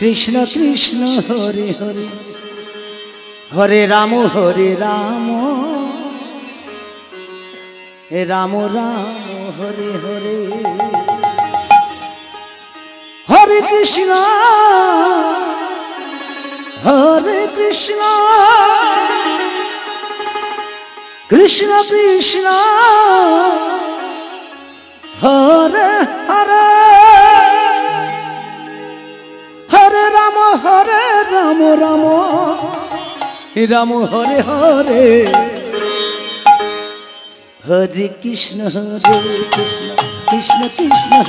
कृष्ण कृष्ण हरे हरे हरे राम राम राम हरे हरे हरे कृष्ण कृष्ण कृष्ण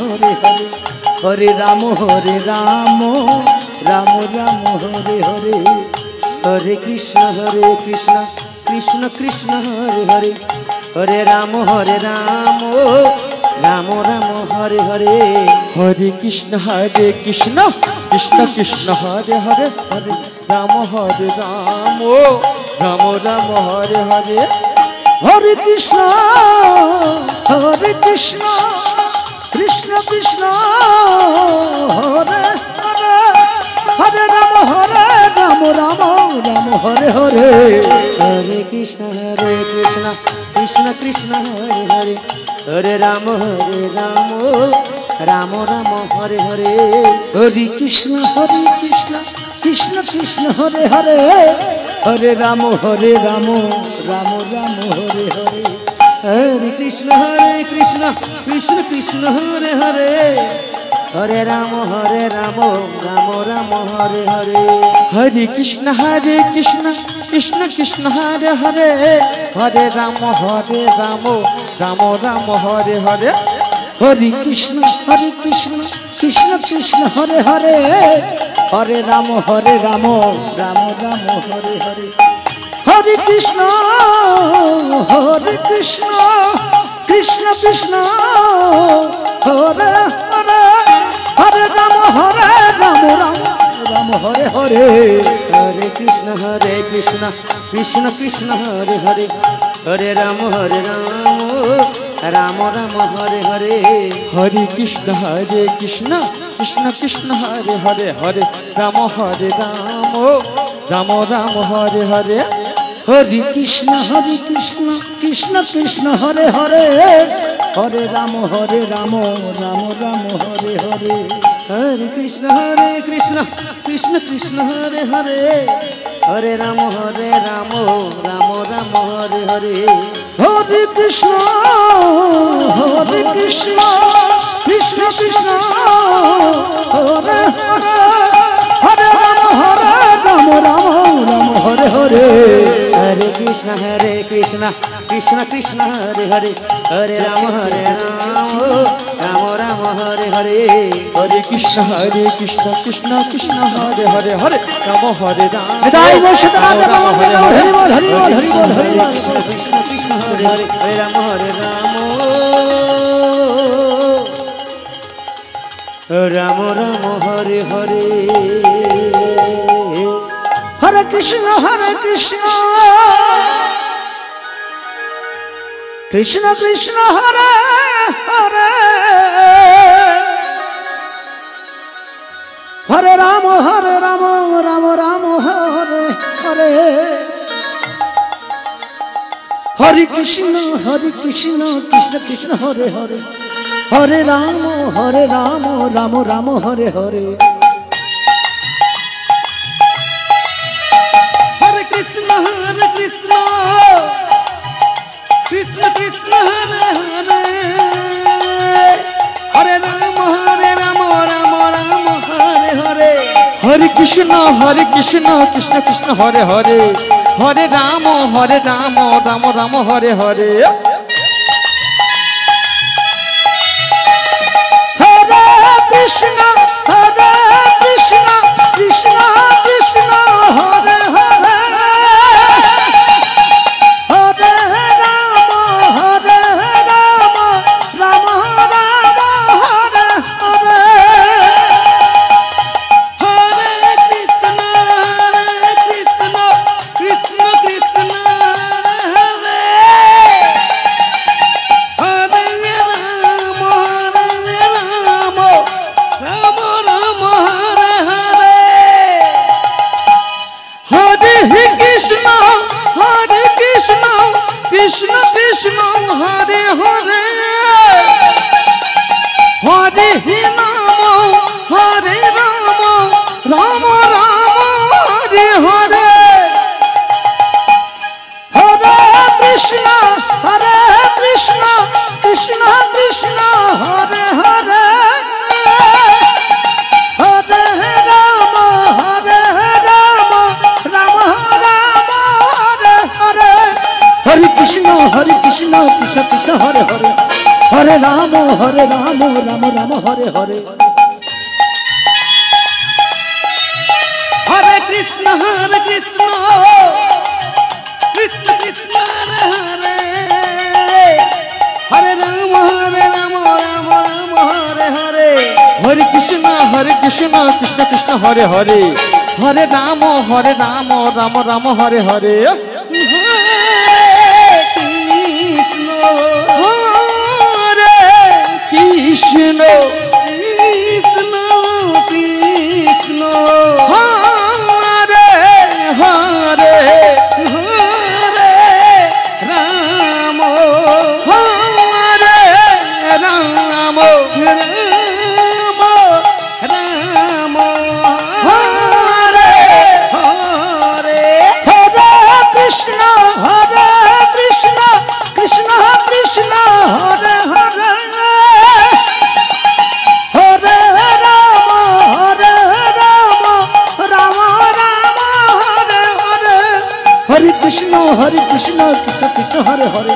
हरे हरे हरे राम राम राम हरे हरे हरे कृष्ण कृष्ण कृष्ण हरे हरे हरे राम राम राम हरे हरे हरे कृष्ण कृष्ण कृष्ण हरे हरे हरे राम राम राम हरे हरे हरे कृष्ण कृष्ण कृष्ण हरे हरे हरे राम राम राम हरे हरे हरे कृष्ण कृष्ण कृष्ण हरे हरे हरे राम राम राम हरे हरे हरे कृष्ण कृष्ण कृष्ण हरे हरे हरे राम राम राम हरे हरे हरे कृष्ण कृष्ण कृष्ण हरे हरे हरे राम राम राम हरे हरे हरे कृष्ण कृष्ण कृष्ण हरे हरे हरे राम राम राम हरे हरे हरे कृष्ण कृष्ण कृष्ण हरे हरे हरे राम राम हरे हरे हरे कृष्ण कृष्ण कृष्ण हरे हरे हरे राम राम राम हरे हरे हरे कृष्ण कृष्ण कृष्ण हरे हरे हरे राम राम हरे हरे हरे कृष्ण कृष्ण कृष्ण हरे हरे हरे राम राम हरे हरे हरे कृष्ण कृष्ण कृष्ण हरे हरे हरे राम राम हरे हरे हरे कृष्ण कृष्ण कृष्ण हरे हरे हरे राम राम हरे हरे हरे कृष्ण कृष्ण कृष्ण हरे हरे हरे राम राम हरे हरे हरे कृष्ण कृष्ण कृष्ण हरे हरे राम राम हरे हरे हरे कृष्ण कृष्ण कृष्ण हरे हरे हरे राम राम हरे हरे हरे कृष्ण कृष्ण कृष्ण हरे हरे हरे राम हरे राम हरे बोल हरि बोल कृष्ण कृष्ण हरे हरे हरे राम राम हरे हरे हरे कृष्ण कृष्ण कृष्ण हरे हरे हरे राम राम हरे हरे हरे कृष्ण कृष्ण कृष्ण हरे हरे हरे राम राम हरे हरे हरे कृष्ण कृष्ण कृष्ण हरे हरे हरे राम राम हरे हरे हरे कृष्ण कृष्ण कृष्ण हरे हरे हरे राम राम हरे हरे कृष्ण कृष्ण कृष्ण कृष्ण हरे हरे हरे राम राम हरे हरे हरे कृष्ण कृष्ण कृष्ण हरे কৃষ্ণ কৃষ্ণ কৃষ্ণ হরে হরে হরে রাম রাম রাম হরে হরে হরে কৃষ্ণ কৃষ্ণ কৃষ্ণ হরে হরে রাম রাম রাম হরে হরে হরে কৃষ্ণ কৃষ্ণ কৃষ্ণ হরে হরে হরে রাম রাম রাম হরে হরে কৃষ্ণ হরে কৃষ্ণ কৃষ্ণ কৃষ্ণ হরে হরে হরে রাম হরে রাম রাম রাম হরে হরে হরে কৃষ্ণ কৃষ্ণ কৃষ্ণ কৃষ্ণ হরে হরে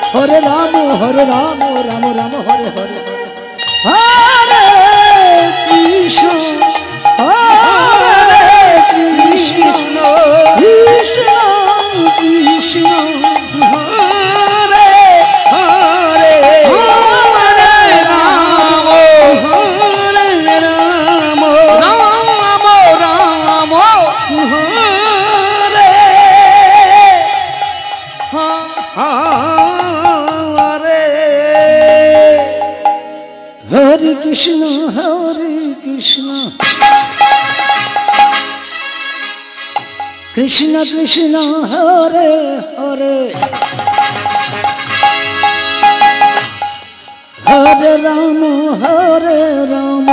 হরে রাম রাম রাম হরে হরে হরে কৃষ্ণ কৃষ্ণ কৃষ্ণ হরে হরে হরে রাম রাম রাম হরে হরে হরে কৃষ্ণ হরে কৃষ্ণ কৃষ্ণ কৃষ্ণ হরে হরে হরে রাম হরে রাম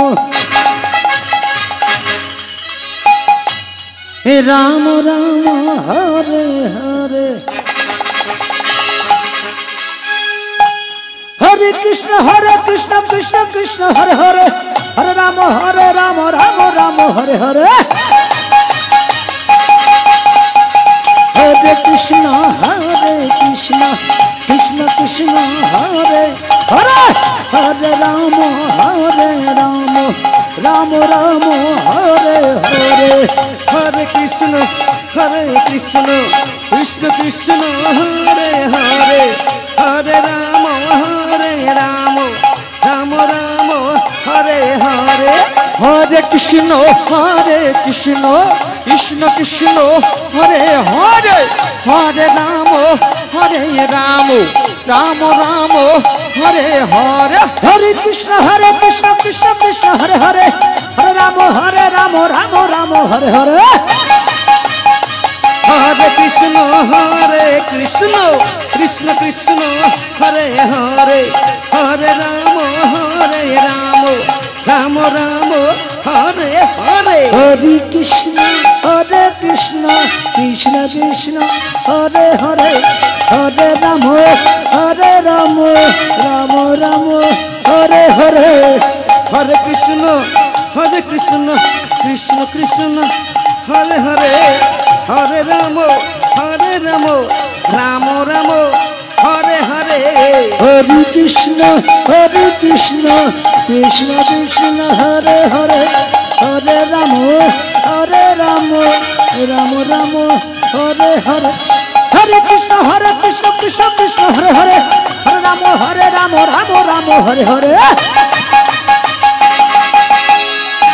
রাম রাম হরে হরে হরে কৃষ্ণ কৃষ্ণ কৃষ্ণ হরে হরে হরে রাম হরে রাম রাম রাম হরে হরে হরে কৃষ্ণ কৃষ্ণ কৃষ্ণ হরে হরে হরে রাম রাম রাম হরে হরে হরে কৃষ্ণ কৃষ্ণ কৃষ্ণ কৃষ্ণ হরে হরে হরে রাম রাম রাম হরে হরে হরে কৃষ্ণ কৃষ্ণ কৃষ্ণ হরে হরে হরে রাম রাম রাম হরে হরে হরে কৃষ্ণ কৃষ্ণ কৃষ্ণ হরে হরে হরে রাম রাম রাম হরে হরে হরে কৃষ্ণ কৃষ্ণ কৃষ্ণ হরে হরে হরে রাম রাম হরে হরে হরে কৃষ্ণ কৃষ্ণ কৃষ্ণ হরে হরে হরে রাম রাম হরে হরে হরে কৃষ্ণ কৃষ্ণ কৃষ্ণ হরে হরে হরে রাম রাম হরে হরে হরে কৃষ্ণ কৃষ্ণ কৃষ্ণ হরে হরে হরে রাম রাম হরে হরে হরে কৃষ্ণ কৃষ্ণ কৃষ্ণ হরে হরে হরে রাম রাম হরে হরে হরে কৃষ্ণ কৃষ্ণ হরে হরে হরে রাম রাম হরে হরে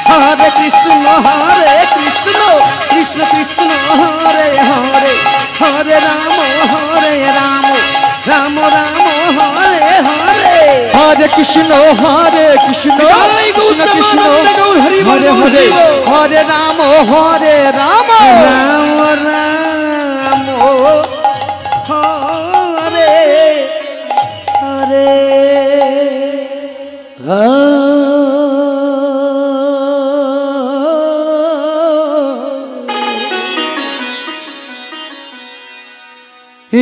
হরে কৃষ্ণ কৃষ্ণ কৃষ্ণ হরে হরে হরে রাম রাম হরে হরে হরে কৃষ্ণ কৃষ্ণ কৃষ্ণ হরে হরে হরে রাম রাম হরে হরে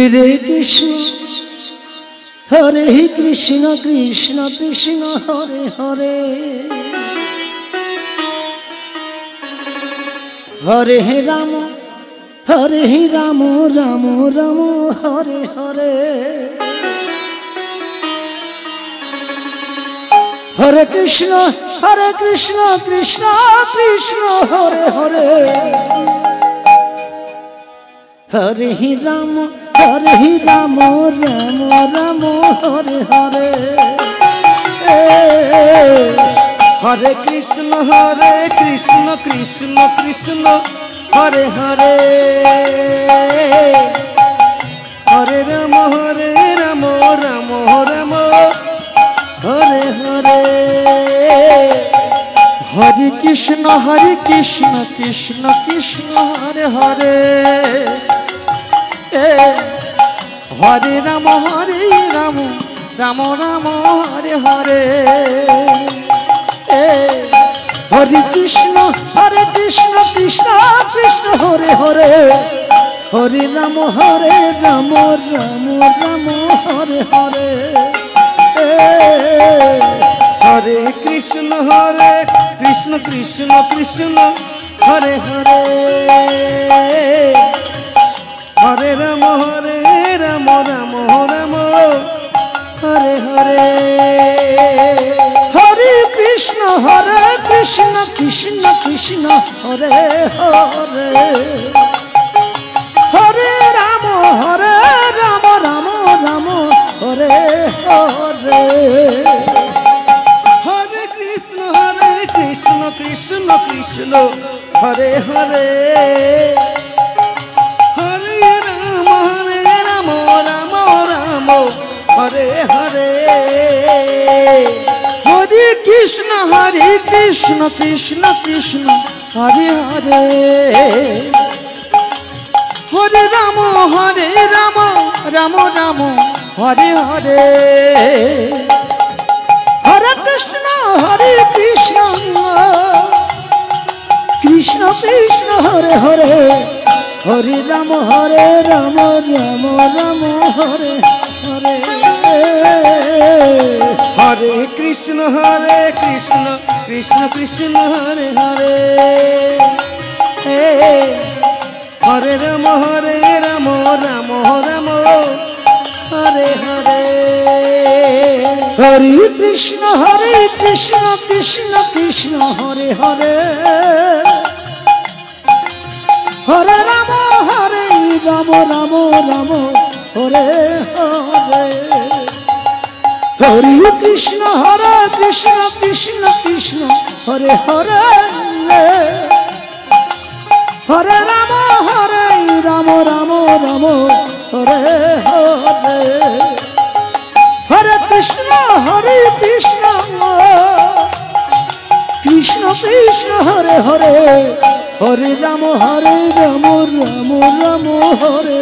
হরে কৃষ্ণ হরে কৃষ্ণ কৃষ্ণ হরে হরে হরে রাম हरे राम राम राम हरे हरे हरे कृष्ण कृष्ण कृष्ण हरे हरे हरे राम राम राम हरे हरे हरे कृष्ण कृष्ण कृष्ण हरे हरे हरे राम राम राम हरे हरे हरे कृष्ण कृष्ण कृष्ण हरे हरे हरे राम राम राम हरे हरे हरे कृष्ण कृष्ण कृष्ण हरे हरे हरे राम राम हरे हरे हरे कृष्ण कृष्ण कृष्ण हरे हरे हरे राम राम राम हरे हरे हरे कृष्ण कृष्ण कृष्ण हरे हरे हरे राम राम हरे हरे हरे कृष्ण कृष्ण कृष्ण हरे हरे हरे राम राम हरे हरे हरे कृष्ण कृष्ण कृष्ण हरे हरे हरे राम राम हरे हरे हरे कृष्ण कृष्ण कृष्ण हरे हरे हरे राम राम हरे हरे हरे कृष्ण कृष्ण कृष्ण हरे हरे हरे राम राम हरे हरे हरे कृष्ण कृष्ण कृष्ण हरे हरे हरे राम राम हरे हरे हरे कृष्ण कृष्ण कृष्ण हरे हरे हरे राम राम हरे हरे हरे कृष्ण कृष्ण कृष्ण हरे हरे हरे राम राम हरे हरे हरे कृष्ण कृष्ण कृष्ण हरे हरे हरे राम राम हरे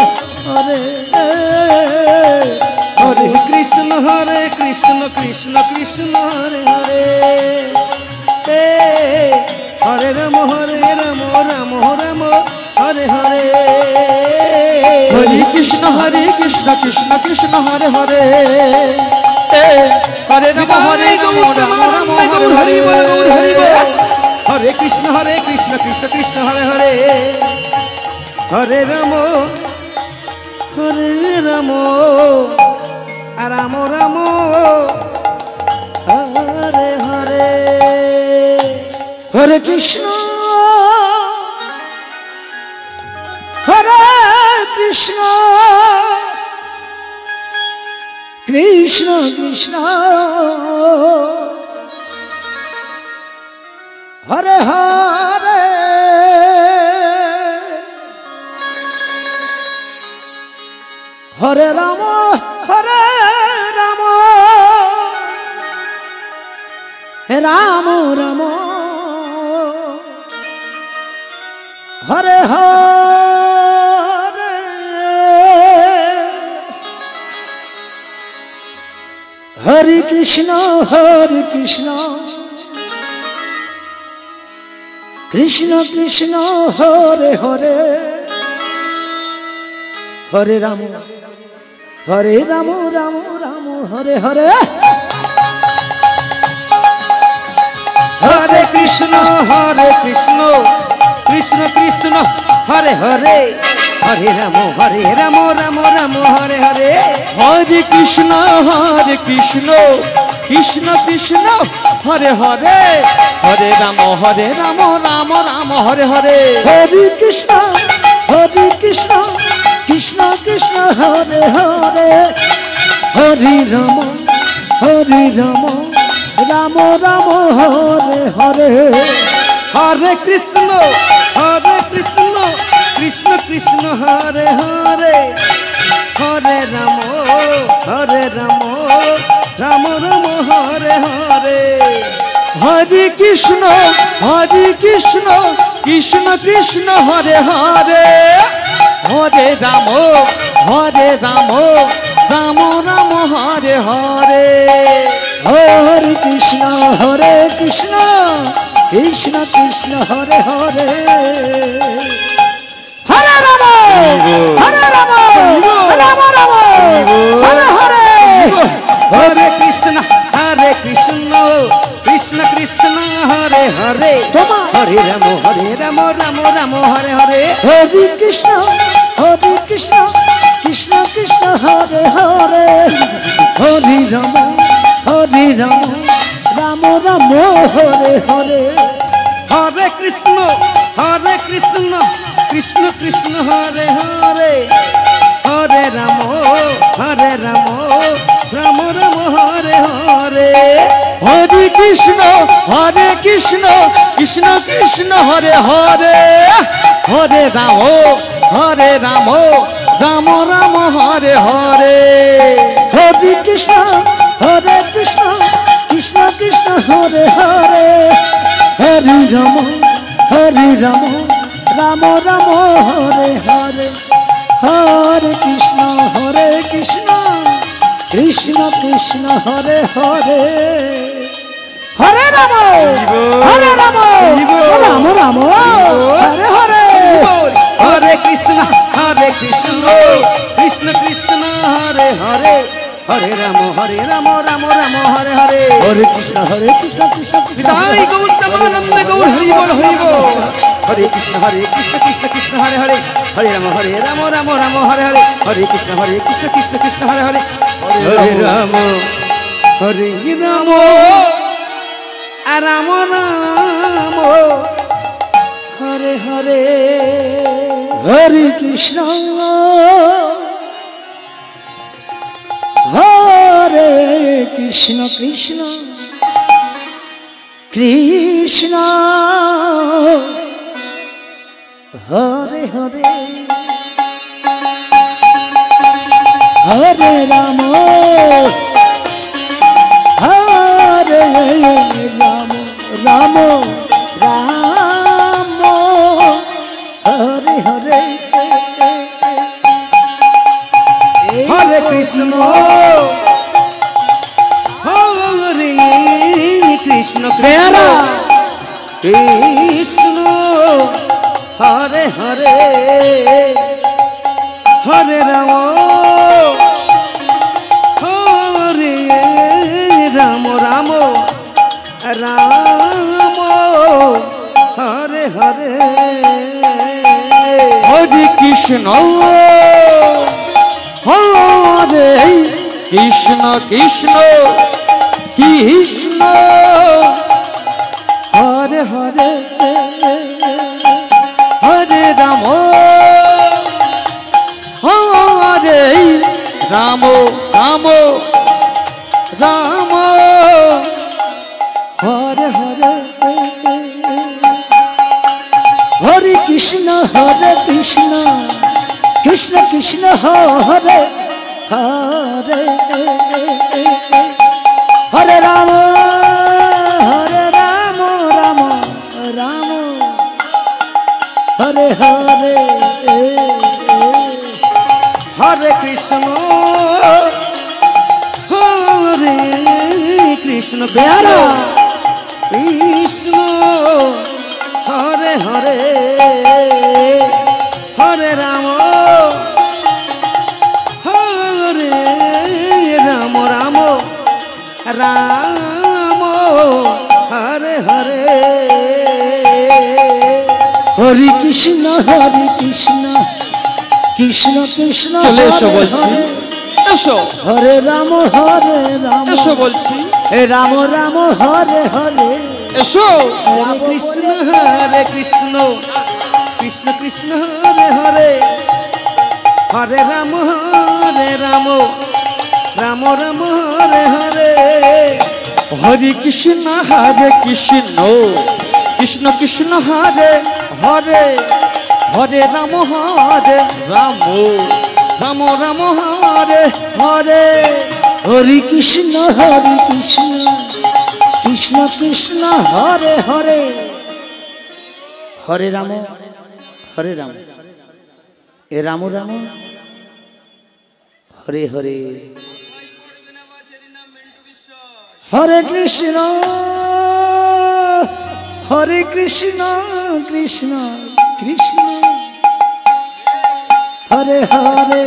हरे हरे कृष्ण कृष्ण कृष्ण हरे हरे हरे राम राम हरे हरे हरे कृष्ण कृष्ण कृष्ण हरे हरे हरे राम राम हरे हरे हरे कृष्ण कृष्ण कृष्ण हरे हरे हरे राम राम हरे हरे हरे कृष्ण कृष्ण कृष्ण हरे हरे हरे राम राम हरे हरे हरे कृष्ण कृष्ण कृष्ण हरे হরে হরে হরে রাম রাম রাম হরে হরে হরে কৃষ্ণ কৃষ্ণ কৃষ্ণ হরে হরে হরে রাম রাম রাম হরে হরে হরে কৃষ্ণ কৃষ্ণ কৃষ্ণ হরে হরে হরে রাম রাম রাম হরে হরে হরে কৃষ্ণ কৃষ্ণ কৃষ্ণ হরে হরে হরে রাম রাম রাম হরে হরে হরে কৃষ্ণ কৃষ্ণ কৃষ্ণ হরে হরে হরে রাম রাম রাম হরে হরে হরে কৃষ্ণ কৃষ্ণ কৃষ্ণ হরে হরে হরে রাম রাম রাম হরে হরে হরে কৃষ্ণ কৃষ্ণ কৃষ্ণ হরে হরে হরে রাম রাম হরে হরে হরে কৃষ্ণ কৃষ্ণ কৃষ্ণ হরে হরে হরে রাম রাম রাম হরে হরে হরে কৃষ্ণ কৃষ্ণ হরে হরে হরে রাম রাম রাম হরে হরে হরে কৃষ্ণ কৃষ্ণ কৃষ্ণ হরে হরে হরে রাম রাম রাম হরে হরে হরে কৃষ্ণ কৃষ্ণ কৃষ্ণ হরে হরে হরে রাম রাম রাম হরে হরে হরে কৃষ্ণ কৃষ্ণ কৃষ্ণ হরে হরে হরে রাম রাম হরে হরে হরে কৃষ্ণ কৃষ্ণ কৃষ্ণ হরে হরে হরে রাম রাম হরে হরে হরে কৃষ্ণ কৃষ্ণ বিদায় গৌর প্রেমানন্দ গৌর হরি বল হরে কৃষ্ণ কৃষ্ণ কৃষ্ণ হরে হরে হরে রাম রাম হরে হরে হরে কৃষ্ণ কৃষ্ণ কৃষ্ণ হরে হরে হরে রাম রাম রাম হরে হরে হরে কৃষ্ণ হরে কৃষ্ণ কৃষ্ণ কৃষ্ণ হরে হরে হরে রাম রাম রাম হরে হরে হরে কৃষ্ণ হরে কৃষ্ণ কৃষ্ণ হরে হরে হরে রাম হরে রাম রাম রাম হরে হরে হরে কৃষ্ণ হরে কৃষ্ণ কৃষ্ণ কৃষ্ণ হরে হরে হরে রাম হরে রাম রাম রাম হরে হরে হরে কৃষ্ণ কৃষ্ণ কৃষ্ণ হরে হরে হরে রাম রাম রাম হরে হরে হরে কৃষ্ণ কৃষ্ণ কৃষ্ণ হরে হরে হরে রাম রাম রাম হরে হরে হরে কৃষ্ণ কৃষ্ণ কৃষ্ণ চলে এসো হরে বলছি, হরে এসো হরে রাম এসো বলছি, রাম রাম হরে হরে এসো। হরে কৃষ্ণ হরে কৃষ্ণ কৃষ্ণ কৃষ্ণ হরে হরে হরে রাম রাম রাম হরে হরে হরে কৃষ্ণ কৃষ্ণ কৃষ্ণ হরে হরে হরে রাম রাম রাম রাম হরে হরে হরে কৃষ্ণ কৃষ্ণ কৃষ্ণ হরে হরে হরে রাম এ রাম রাম হরে হরে হরে কৃষ্ণ কৃষ্ণ কৃষ্ণ হরে হরে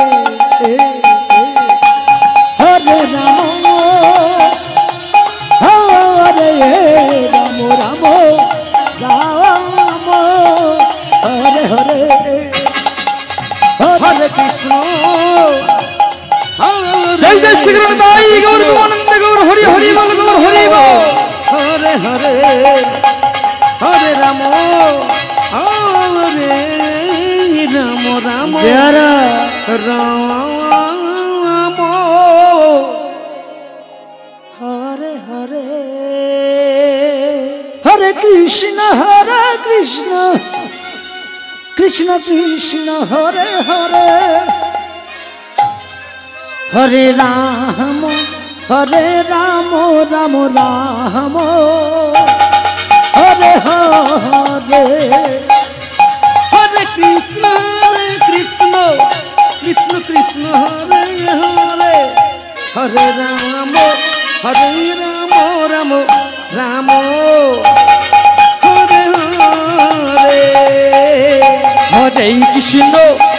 হরে রাম হরে রাম রাম রাম হরে হরে হরে কৃষ্ণ জয় জয় শ্রী গুরু দাই গৌর আনন্দ গৌর হরি হরি বল গৌর হরি বল। হরে হরে হরে রাম রাম যারা রাম হরে হরে হরে কৃষ্ণ কৃষ্ণ কৃষ্ণ হরে হরে হরে রাম রাম রাম হরে হরে হরে কৃষ্ণ কৃষ্ণ কৃষ্ণ হরে হরে হরে রাম রাম রাম হরে হরে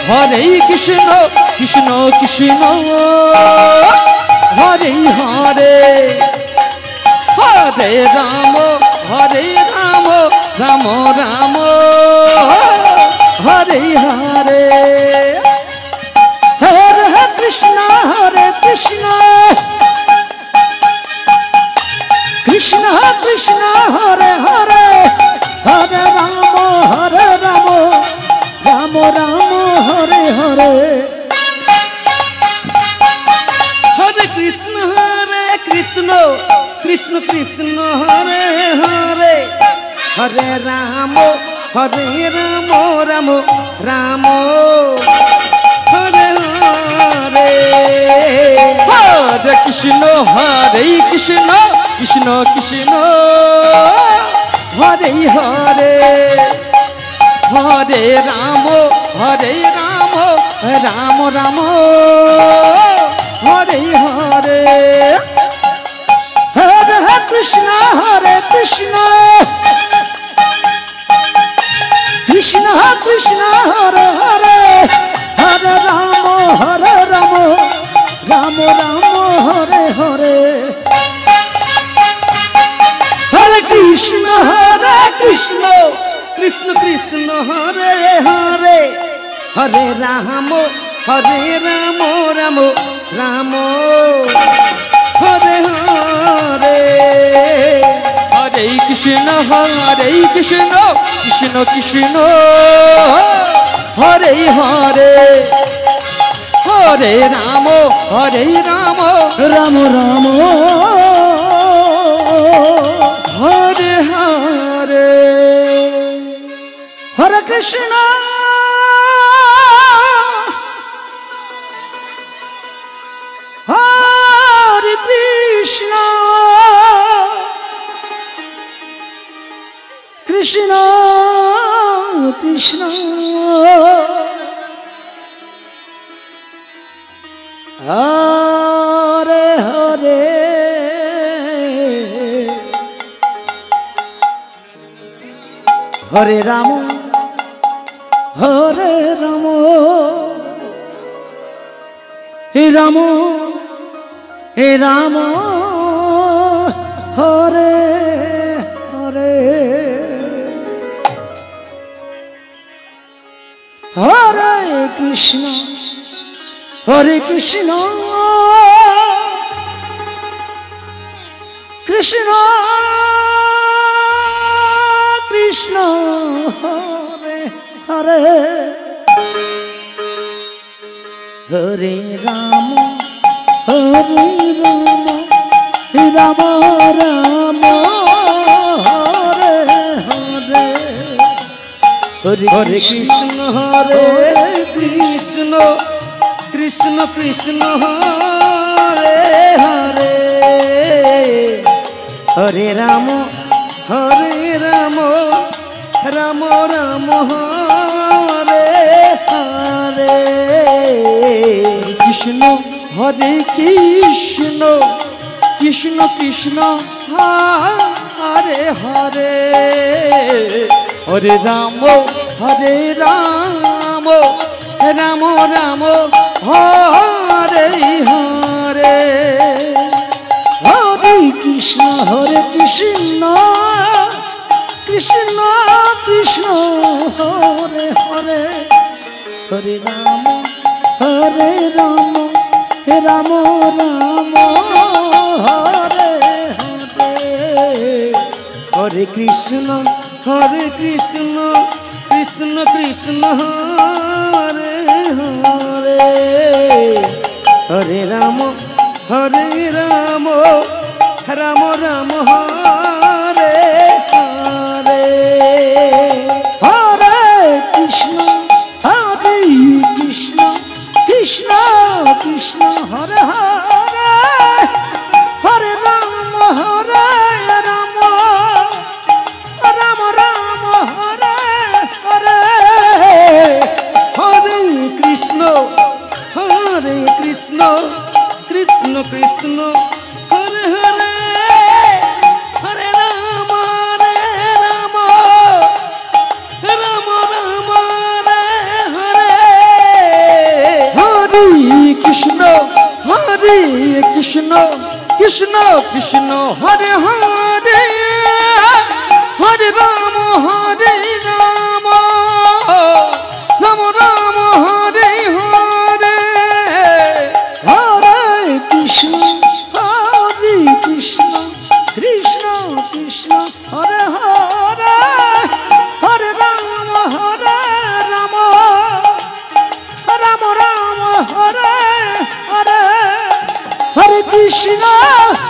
হরে কৃষ্ণ কৃষ্ণ কৃষ্ণ হরে হরে হরে রাম রাম রাম হরে হরে হরে কৃষ্ণ কৃষ্ণ কৃষ্ণ হরে হরে হরে রাম রাম রাম হরে হরে হরে কৃষ্ণ কৃষ্ণ কৃষ্ণ হরে হরে হরে রাম রাম রাম হরে হরে হরে কৃষ্ণ কৃষ্ণ কৃষ্ণ হরে হরে হরে রাম রাম রাম হরে হরে হরে কৃষ্ণ কৃষ্ণ কৃষ্ণ হরে হরে হরে রাম রাম রাম হরে হরে হরে কৃষ্ণ কৃষ্ণ কৃষ্ণ হরে হরে হরে রাম রাম রাম হরে হরে হরে কৃষ্ণ কৃষ্ণ কৃষ্ণ হরে হরে হরে রাম রাম রাম হরে হরে হরে কৃষ্ণ হরে কৃষ্ণ কৃষ্ণ কৃষ্ণ হরে হরে হরে রাম হে রাম হরে হরে হরে কৃষ্ণ কৃষ্ণ কৃষ্ণ হরে হরে হরে রাম রাম রাম হরে হরে হরে কৃষ্ণ হরে কৃষ্ণ কৃষ্ণ কৃষ্ণ হরে হরে হরে রাম রাম রাম হরে হরে কৃষ্ণ হরে কৃষ্ণ কৃষ্ণ কৃষ্ণ হরে হরে হরে রাম হরে রাম রাম রাম হরে হরে হরে কৃষ্ণ কৃষ্ণ কৃষ্ণ কৃষ্ণ হরে হরে হরে রাম রাম রাম হরে হরে হরে কৃষ্ণ কৃষ্ণ কৃষ্ণ হরে হরে হরে রাম রাম রাম হরে হরে হরে কৃষ্ণ কৃষ্ণ কৃষ্ণ কৃষ্ণ হরে হরে হরে রাম রাম রাম হরে হরে হরে কৃষ্ণ কৃষ্ণ কৃষ্ণ হরে হরে হরে রাম রাম হরে হরে হরে কৃষ্ণ কৃষ্ণ কৃষ্ণ কৃষ্ণ হরে হরে হরে রাম রাম রাম হরে হরে হরে কৃষ্ণ কৃষ্ণ কৃষ্ণ কৃষ্ণ হরে হরে হরে রাম রাম রাম হরে হরে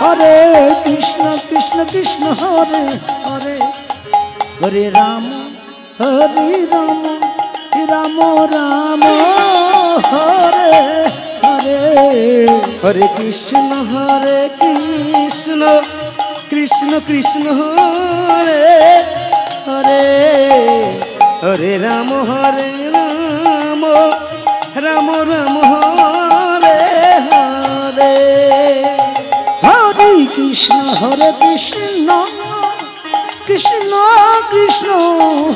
হরে কৃষ্ণ কৃষ্ণ কৃষ্ণ হরে হরে হরে রাম রাম হরে হরে হরে কৃষ্ণ কৃষ্ণ কৃষ্ণ হরে হরে হরে রাম রাম রাম হরে হরে হরে কৃষ্ণ কৃষ্ণ কৃষ্ণ কৃষ্ণ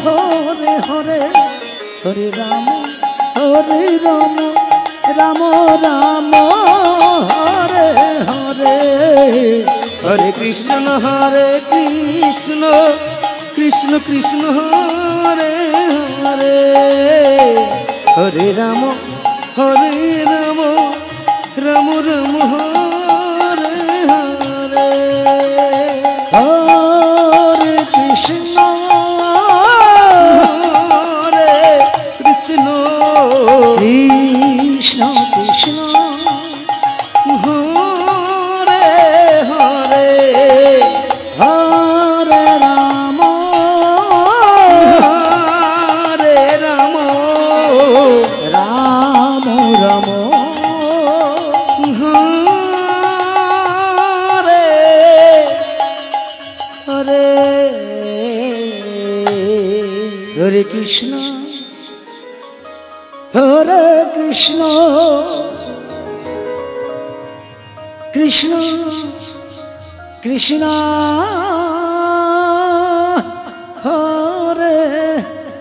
হরে হরে হরে রাম রাম হরে হরে হরে কৃষ্ণ কৃষ্ণ কৃষ্ণ হরে হরে হরে রাম রাম রাম হরে হরে হরে কৃষ্ণ হরে কৃষ্ণ কৃষ্ণ কৃষ্ণ হরে হরে হরে রাম রাম রাম হরে হরে হরে কৃষ্ণ হরে কৃষ্ণ কৃষ্ণ কৃষ্ণ হরে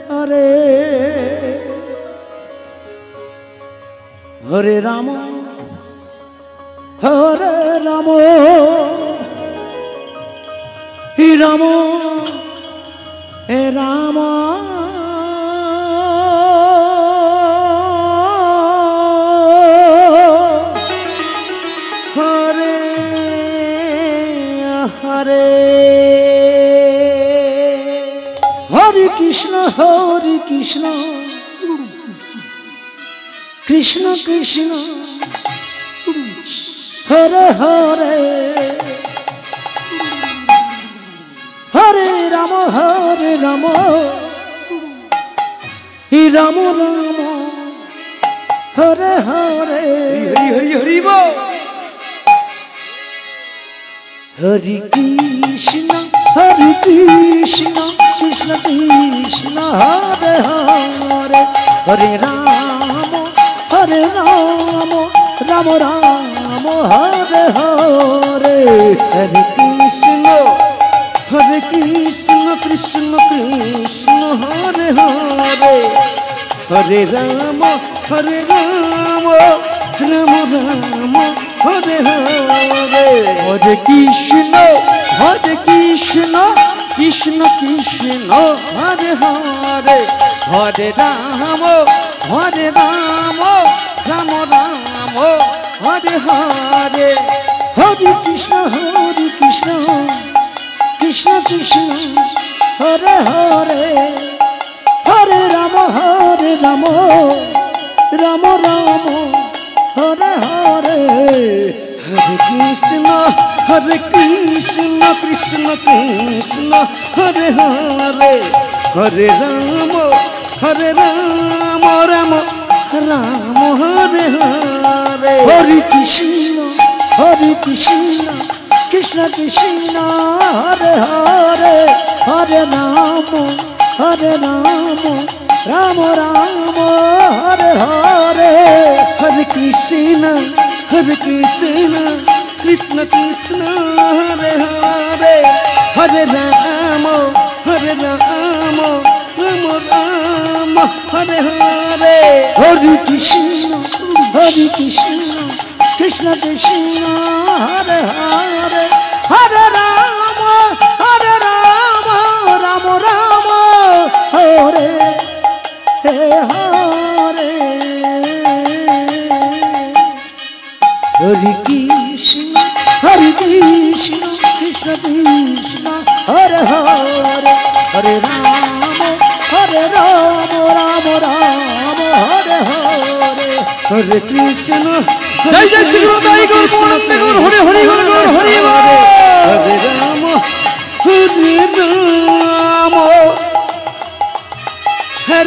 হরে হরে রাম রাম রাম রাম হরে কৃষ্ণ কৃষ্ণ কৃষ্ণ হরে হরে হরে রাম হরে রাম রাম রাম হরে হরে হরি হরি হরি বল হরে কৃষ্ণ কৃষ্ণ কৃষ্ণ হরে হরে হরে রাম রাম রাম হরে হরে হরে কৃষ্ণ কৃষ্ণ কৃষ্ণ হরে হরে হরে রাম রাম রাম হরে হরে হরে কৃষ্ণ কৃষ্ণ কৃষ্ণ হরে হরে হরে রাম রাম রাম হরে হরে হরে কৃষ্ণ কৃষ্ণ কৃষ্ণ হরে হরে হরে রাম রাম রাম হরে হরে হরে কৃষ্ণ কৃষ্ণ কৃষ্ণ হরে হরে হরে রাম রাম রাম হরে হরে হরে কৃষ্ণ কৃষ্ণ কৃষ্ণ হরে হরে হরে রাম রাম হরে হরে হরে কৃষ্ণ কৃষ্ণ কৃষ্ণ হরে হরে হরে রাম রাম রাম হরে হরে হরে কৃষ্ণ কৃষ্ণ কৃষ্ণ হরে হরে হরে রাম রাম হরে হরে হরে কৃষ্ণ কৃষ্ণ কৃষ্ণ হরে হরে হরে রাম রাম হরে হরে হরে কৃষ্ণ জয় জয় শ্রী গুরু জয় গুরু পরমানন্দ গুরু হরি হরি হরি গুরু হরি বল হরে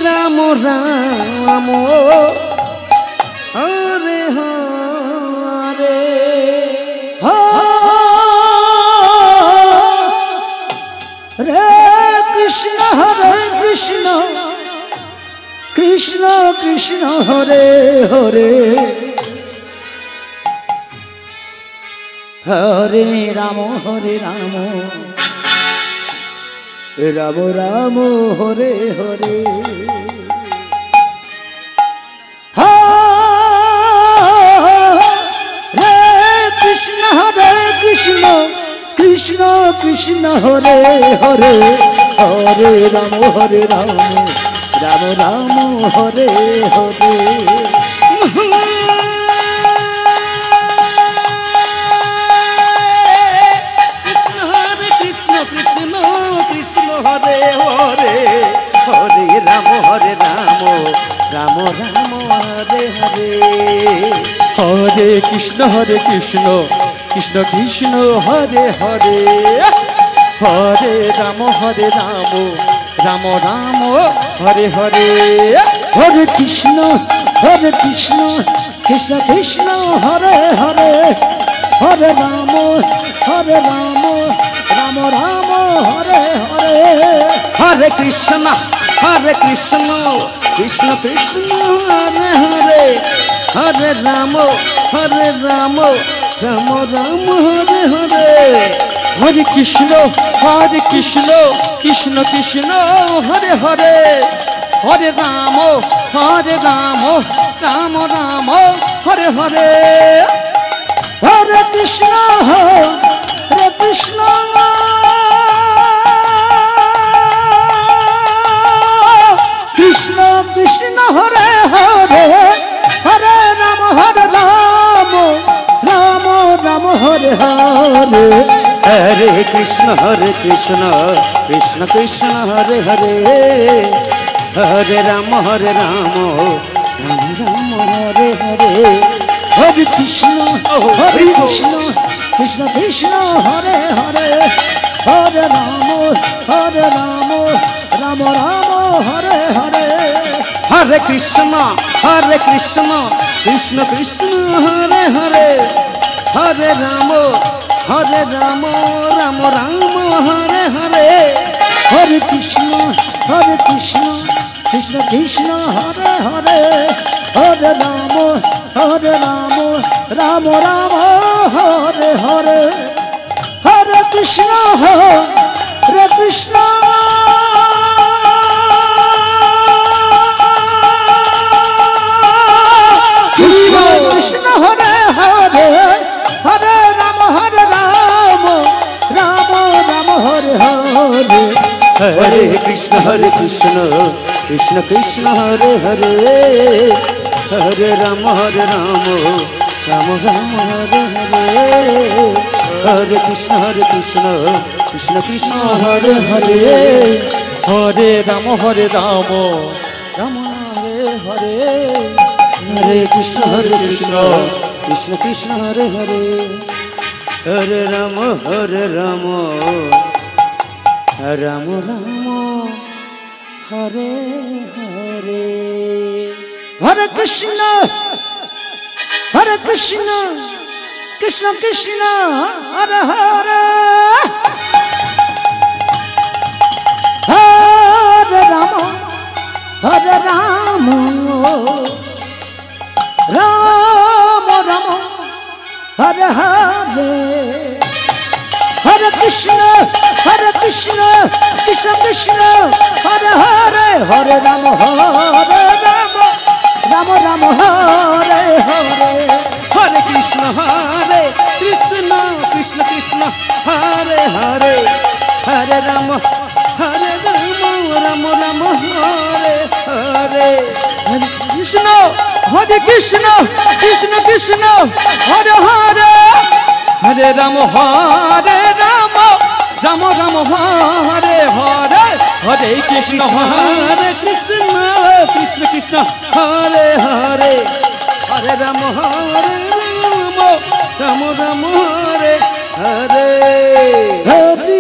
রাম রাম রাম হরে হরে হরে কৃষ্ণ কৃষ্ণ কৃষ্ণ হরে হরে হরে রাম রাম রাম হরে হরে হরে কৃষ্ণ কৃষ্ণ কৃষ্ণ হরে হরে হরে রাম রাম হরে হরে কৃষ্ণ কৃষ্ণ কৃষ্ণ হরে হরে হরে রাম রাম রাম হরে হরে হরে কৃষ্ণ কৃষ্ণ কৃষ্ণ হরে হরে হরে রাম রাম রাম হরে হরে হরে কৃষ্ণ কৃষ্ণ কৃষ্ণ হরে হরে হরে রাম রাম হরে হরে হরে কৃষ্ণ কৃষ্ণ কৃষ্ণ হরে হরে হরে রাম রাম রাম হরে হরে হরে কৃষ্ণ কৃষ্ণ কৃষ্ণ হরে হরে হরে রাম রাম রাম হরে হরে হরে কৃষ্ণ কৃষ্ণ কৃষ্ণ কৃষ্ণ হরে হরে হরে রাম রাম রাম হরে হরে হরে কৃষ্ণ কৃষ্ণ কৃষ্ণ হরে হরে হরে রাম হরে রাম রাম রাম হরে হরে হরে কৃষ্ণ কৃষ্ণ কৃষ্ণ হরে হরে হরে রাম রাম রাম হরে হরে হরে কৃষ্ণ কৃষ্ণ কৃষ্ণ হরে হরে হরে রাম রাম রাম হরে হরে হরে কৃষ্ণ কৃষ্ণ কৃষ্ণ হরে হরে হরে রাম রাম রাম হরে হরে হরে কৃষ্ণ কৃষ্ণ কৃষ্ণ হরে হরে হরে রাম রাম রাম হরে হরে হরে কৃষ্ণ কৃষ্ণ কৃষ্ণ হরে হরে হরে রাম রাম রাম হরে হরে হরে কৃষ্ণ কৃষ্ণ কৃষ্ণ হরে হরে হরে রাম রাম হরে হরে হরে কৃষ্ণ কৃষ্ণ কৃষ্ণ হরে হরে হরে রাম রাম রাম হরে হরে হরে কৃষ্ণ কৃষ্ণ কৃষ্ণ হরে হরে হরে রাম রাম রাম হরে হরে হরে কৃষ্ণ কৃষ্ণ কৃষ্ণ হরে হরে হরে রাম রাম হরে হরে হরে কৃষ্ণ কৃষ্ণ কৃষ্ণ হরে হরে হরে রাম রাম হরে হরে কৃষ্ণ হরে কৃষ্ণ কৃষ্ণ হরে হরে হরে রাম রাম হরে হরে হরে কৃষ্ণ কৃষ্ণ হরে হরে হরে রাম রাম হরে হরে হরে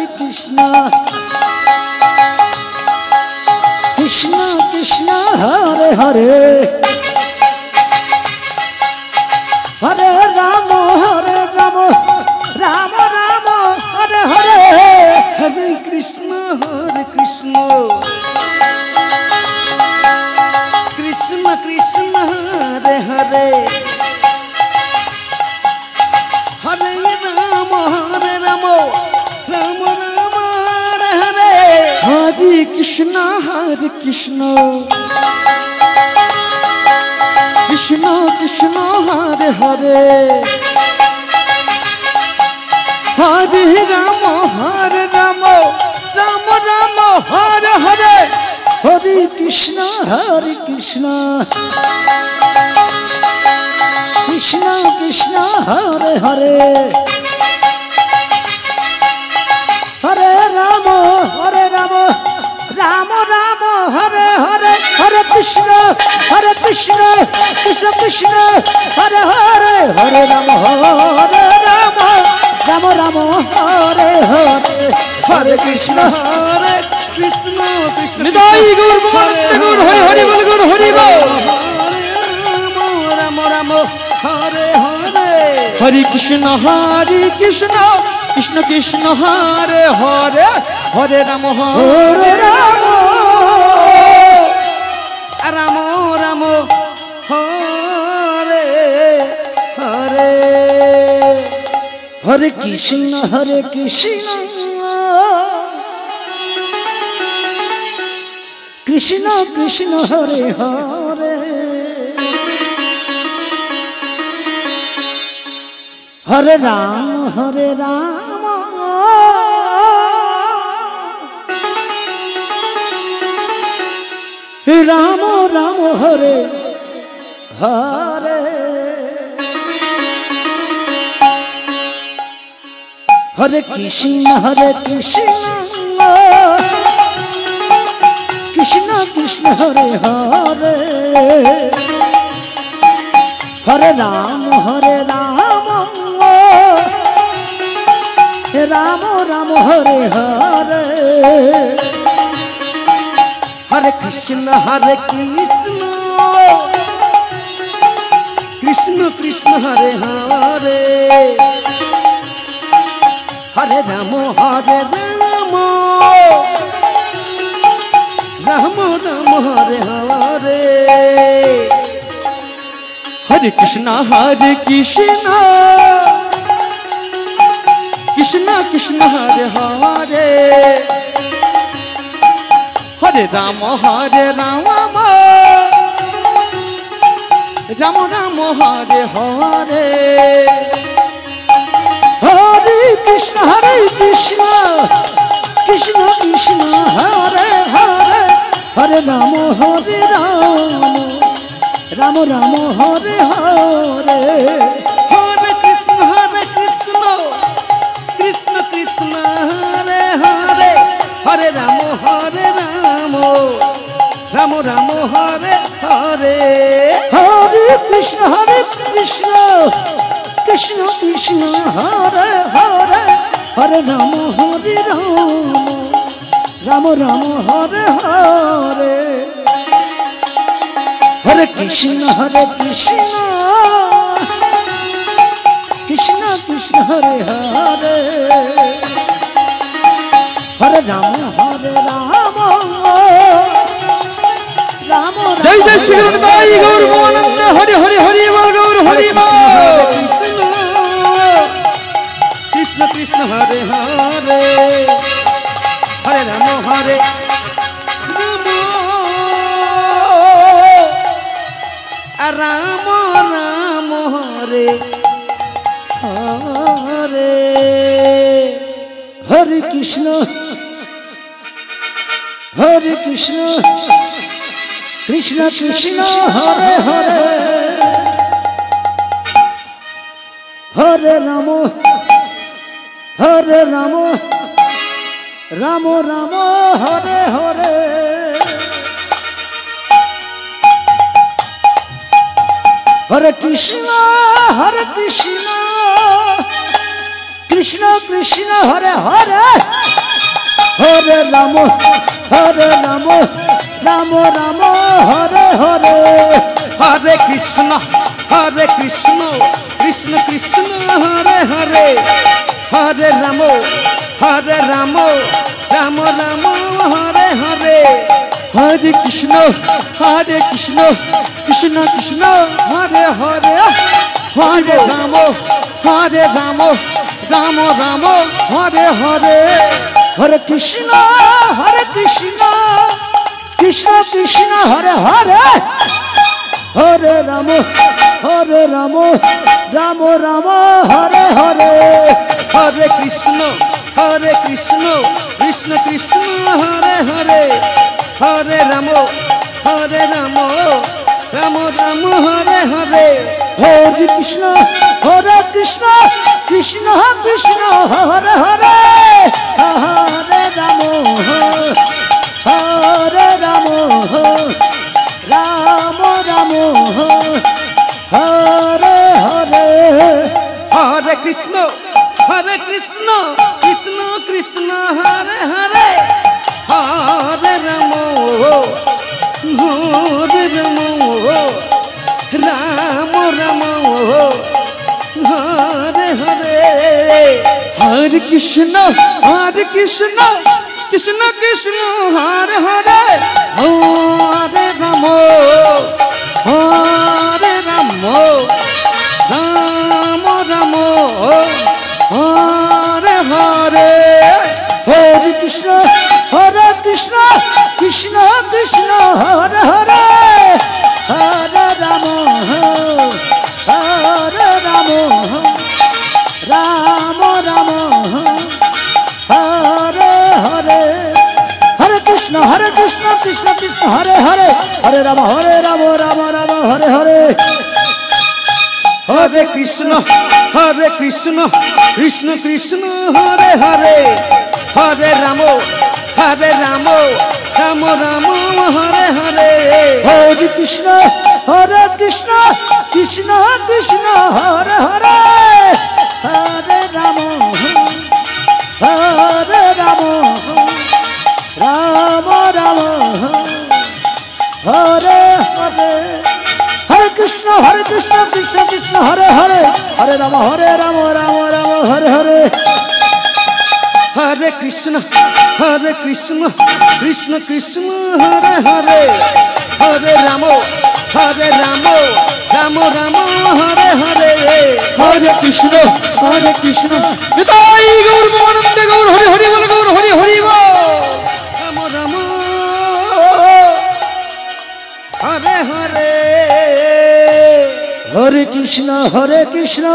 কৃষ্ণ কৃষ্ণ কৃষ্ণ হরে হরে হরে রাম রাম হরে হরে হরে কৃষ্ণ কৃষ্ণ কৃষ্ণ হরে হরে হরে রাম রাম হরে হরে হরে কৃষ্ণ কৃষ্ণ কৃষ্ণ হরে হরে হরে রাম রাম হরে হরে হরে কৃষ্ণ কৃষ্ণ কৃষ্ণ হরে হরে হরে রাম রাম হরে হরে হরে কৃষ্ণ কৃষ্ণ হরে হরে হরে রাম রাম হরে হরে হরে কৃষ্ণ কৃষ্ণ নিতাই গৌর গোবিন্দ গৌর হরি হরি বল গৌর হরি বল রাম হরে হরে হরে কৃষ্ণ কৃষ্ণ কৃষ্ণ হরে হরে হরে রাম হরে রাম রাম হরে হরে হরে কৃষ্ণ কৃষ্ণ কৃষ্ণ হরে হরে হরে রাম রাম রাম হরে হরে হরে কৃষ্ণ কৃষ্ণ হরে হরে হরে রাম রাম রাম হরে হরে হরে কৃষ্ণ কৃষ্ণ কৃষ্ণ হরে হরে হরে রাম রাম রাম হরে হরে हरे कृष्णा कृष्णा कृष्णा हरे हरे हरे राम राम राम हरे हरे हरे कृष्ण कृष्ण कृष्ण हरे हरे हरे राम राम राम हरे हरे हरे कृष्ण कृष्ण कृष्ण हरे हरे हरे राम राम राम हरे हरे हरे कृष्ण कृष्ण कृष्ण हरे हरे हरे राम राम राम हरे हरे हरे कृष्ण कृष्ण कृष्ण हरे हरे हरे राम राम जय जय श्री गुरुदाई गौर गोविंद हरि हरि हरि बोल गौर हरि बोल कृष्ण कृष्ण हरे हरे हरे राम राम राम हरे हरे हरे कृष्ण कृष्ण कृष्ण हरे हरे हरे राम राम राम हरे हरे हरे कृष्ण कृष्ण कृष्ण हरे हरे हरे राम राम राम हरे हरे हरे कृष्ण कृष्ण कृष्ण हरे हरे हरे राम राम राम हरे हरे हरे कृष्ण कृष्ण कृष्ण हरे हरे हरे राम राम राम हरे हरे हरे कृष्ण कृष्ण कृष्ण हरे हरे हरे राम राम राम हरे हरे हरे कृष्ण कृष्ण कृष्ण हरे हरे हरे राम राम राम हरे हरे हरे कृष्ण कृष्ण कृष्ण हरे हरे हरे राम राम हरे हरे हरे कृष्ण कृष्ण कृष्ण हरे हरे हरे राम राम राम हरे हरे हरे कृष्ण कृष्ण कृष्ण हरे हरे हरे राम राम राम हरे हरे हरे कृष्ण कृष्ण कृष्ण हरे हरे हरे राम राम हरे हरे हरे कृष्ण कृष्ण कृष्ण हरे हरे हरे राम राम हरे हरे हरे कृष्ण कृष्ण कृष्ण हरे हरे हरे राम राम राम हरे हरे হরে কৃষ্ণ কৃষ্ণ কৃষ্ণ হরে হরে হরে রাম হরে রাম রাম রাম হরে হরে হরে কৃষ্ণ কৃষ্ণ কৃষ্ণ হরে হরে হরে রাম রাম রাম হরে হরে হরে কৃষ্ণ কৃষ্ণ কৃষ্ণ হরে হরে হরে রাম রাম রাম হরে হরে হরে কৃষ্ণ নিতাই গৌর প্রেমানন্দে গৌর হরি হরি বল গৌর হরি হরি বল রাম রাম হরে হরে হরে কৃষ্ণ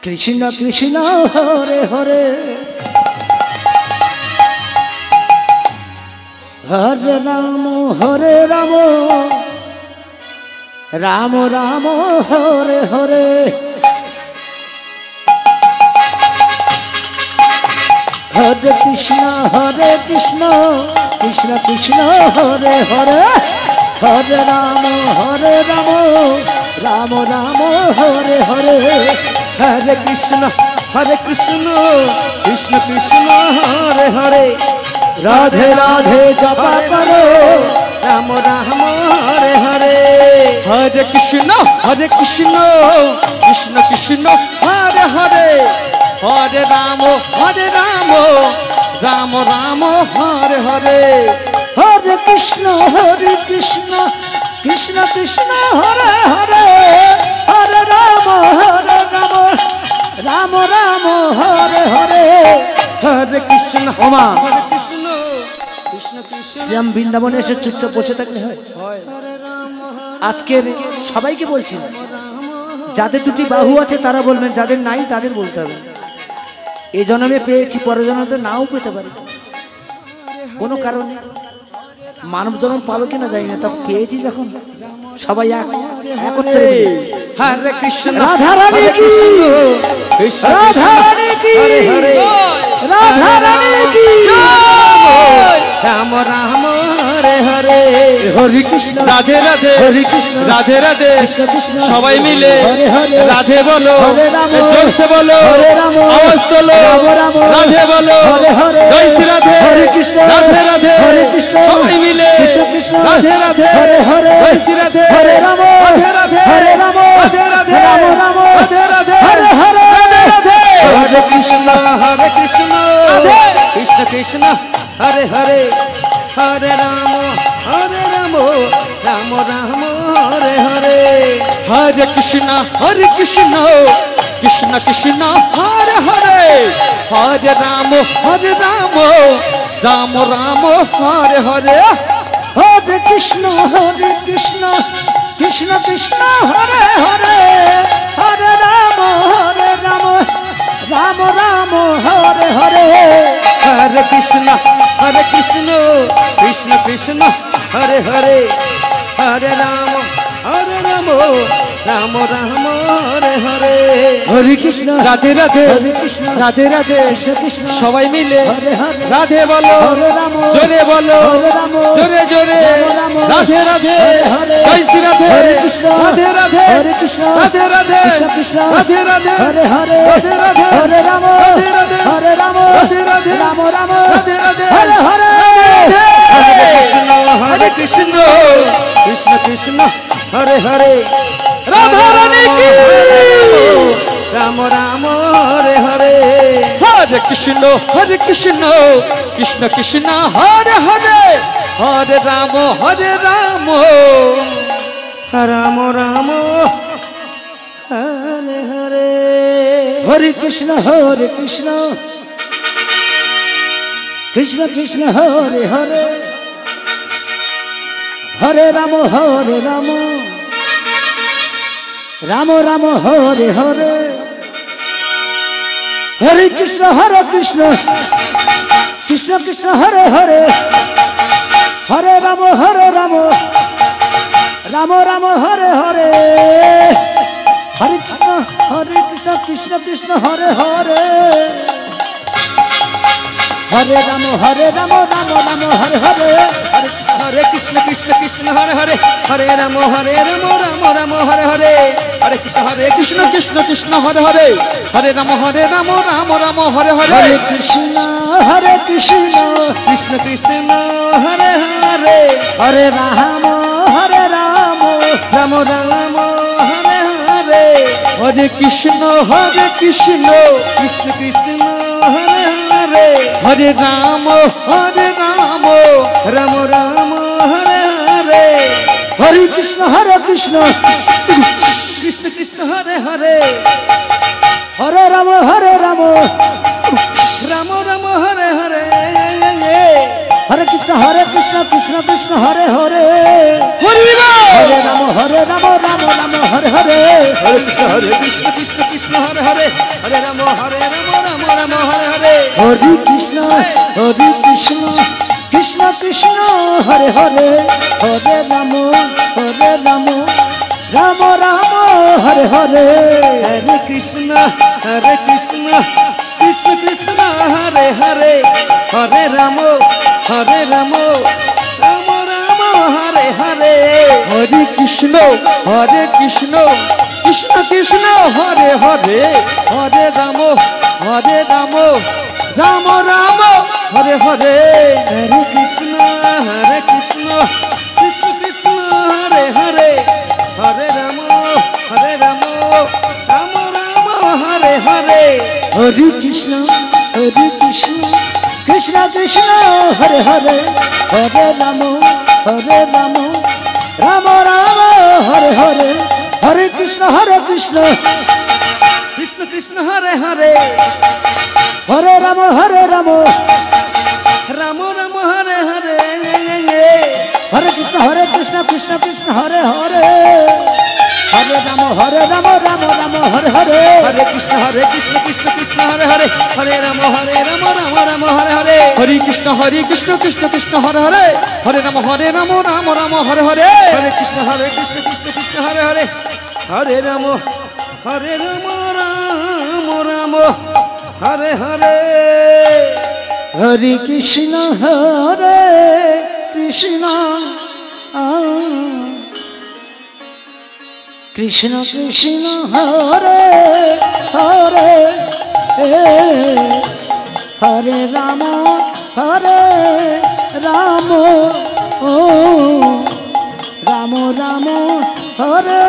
কৃষ্ণ কৃষ্ণ হরে হরে হরে রাম রাম রাম হরে হরে হরে কৃষ্ণ কৃষ্ণ কৃষ্ণ হরে হরে হরে রাম রাম রাম হরে হরে হরে কৃষ্ণ কৃষ্ণ কৃষ্ণ হরে হরে রাধে রাধে জপা করো রাম রাম হরে হরে হরে কৃষ্ণ কৃষ্ণ কৃষ্ণ হরে হরে হরে রাম রাম রাম হরে হরে হরে কৃষ্ণ কৃষ্ণ কৃষ্ণ হরে হরে হরে রাম রাম রাম হরে হরে হরে কৃষ্ণ ওমা হরে কৃষ্ণ কৃষ্ণ শ্রীরাম বৃন্দাবনে এসে চুপচাপ বসে থাকলে হয়? আজকের সবাইকে বলছি না, যাদের দুটি বাহু আছে তারা বলবেন, যাদের নাই তাদের বলতে হবে। এই জন্মে পেয়েছি, পরের জন্মে তো নাও পেতে পারি, কোনো কারণে। মানব জন্ম পাবো কিনা জানি না, তা পেয়েছি যখন সবাই একত্রে বলি, হরে কৃষ্ণ রাধা রানী কি, রাধা রানী কি, রাধা রানী কি, রাম রাম হরে হরে হরে কৃষ্ণ রাধে রাধে হরে কৃষ্ণ রাধে রাধে কৃষ্ণ কৃষ্ণ সবাই মিলে হরে হরে রাধে বলো, হরে রাম জোরসে বলো, হরে রাম আওয়াজ তোলো, রাম রাম রাধে বলো, হরে হরে জয় শ্রী রাধে, হরে কৃষ্ণ রাধে রাধে, হরে কৃষ্ণ সবাই মিলে কৃষ্ণ কৃষ্ণ রাধে রাধে, হরে হরে জয় শ্রী রাধে, হরে রাম রাধে রাধে, হরে রাম রাধে রাধে, রাম রাম রাধে রাধে, হরে হরে রাধে রাধে, হরে কৃষ্ণ কৃষ্ণ কৃষ্ণ হরে হরে হরে রাম রাম রাম হরে হরে হরে কৃষ্ণ কৃষ্ণ কৃষ্ণ হরে হরে হরে রাম রাম রাম হরে হরে হরে কৃষ্ণ কৃষ্ণ কৃষ্ণ হরে হরে হরে রাম রাম রাম হরে হরে হরে কৃষ্ণ কৃষ্ণ কৃষ্ণ হরে হরে হরে রাম রাম রাম হরে হরে হরে কৃষ্ণ রাধে রাধে, হরে কৃষ্ণ রাধে রাধে, কৃষ্ণ কৃষ্ণ সবাই মিলে হরে হরে রাধে বলো, হরে রাম জোরে বলো, হরে রাম জোরে জোরে, রাম রাধে রাধে, হরে হরে, জয় শ্রী রাধে, হরে কৃষ্ণ রাধে রাধে, হরে কৃষ্ণ রাধে রাধে, কৃষ্ণ কৃষ্ণ রাধে রাধে, হরে হরে রাধে রাধে, হরে রাম রাধে রাধে, হরে রাম রাধে রাধে, রাম রাম রাধে রাধে, হরে হরে হরে কৃষ্ণ কৃষ্ণ কৃষ্ণ হরে হরে রাধা রানী কি, রাম রাম হরে হরে হরে কৃষ্ণ কৃষ্ণ কৃষ্ণ হরে হরে হরে রাম রাম রাম হরে হরে হরে কৃষ্ণ কৃষ্ণ কৃষ্ণ হরে হরে হরে রাম রাম রাম হরে হরে হরে কৃষ্ণ কৃষ্ণ কৃষ্ণ হরে হরে হরে রাম রাম রাম হরে হরে হরে কৃষ্ণ কৃষ্ণ হরে হরে হরে রাম রাম রাম হরে হরে হরে কৃষ্ণ কৃষ্ণ কৃষ্ণ হরে হরে হরে রাম রাম রাম হরে হরে হরে কৃষ্ণ কৃষ্ণ কৃষ্ণ কৃষ্ণ হরে হরে হরে রাম রাম রাম হরে হরে হরে কৃষ্ণ কৃষ্ণ কৃষ্ণ হরে হরে হরে রাম রাম রাম হরে হরে হরে কৃষ্ণ কৃষ্ণ কৃষ্ণ হরে হরে হরে রাম রাম রাম হরে হরে হরে কৃষ্ণ কৃষ্ণ কৃষ্ণ কৃষ্ণ হরে হরে হরে রাম রাম রাম হরে হরে হরে কৃষ্ণ কৃষ্ণ কৃষ্ণ হরে হরে হরি হরে রাম রাম হরে হরে হরে কৃষ্ণ কৃষ্ণ কৃষ্ণ হরে হরে হরে রাম রাম হরে হরে হরে কৃষ্ণ কৃষ্ণ কৃষ্ণ হরে হরে হরে রাম রাম রাম হরে হরে হরে কৃষ্ণ কৃষ্ণ কৃষ্ণ হরে হরে হরে রাম রাম রাম হরে হরে হরে কৃষ্ণ কৃষ্ণ কৃষ্ণ কৃষ্ণ হরে হরে হরে রাম রাম রাম হরে হরে হরে কৃষ্ণ কৃষ্ণ কৃষ্ণ হরে হরে হরে রাম রাম রাম হরে হরে হরে কৃষ্ণ কৃষ্ণ কৃষ্ণ হরে হরে হরে রাম রাম রাম হরে হরে হরে কৃষ্ণ কৃষ্ণ কৃষ্ণ কৃষ্ণ হরে হরে হরে রাম রাম রাম হরে হরে হরে কৃষ্ণ কৃষ্ণ কৃষ্ণ হরে হরে হরে রাম রাম হরে হরে হরে কৃষ্ণ কৃষ্ণ কৃষ্ণ হরে হরে হরে রাম রাম হরে হরে হরে কৃষ্ণ কৃষ্ণ কৃষ্ণ হরে হরে হরে রাম রাম হরে হরে হরে কৃষ্ণ কৃষ্ণ কৃষ্ণ হরে হরে হরে রাম রাম হরে হরে হরে কৃষ্ণ কৃষ্ণ কৃষ্ণ কৃষ্ণ হরে হরে হরে রাম রাম ও রাম রাম হরে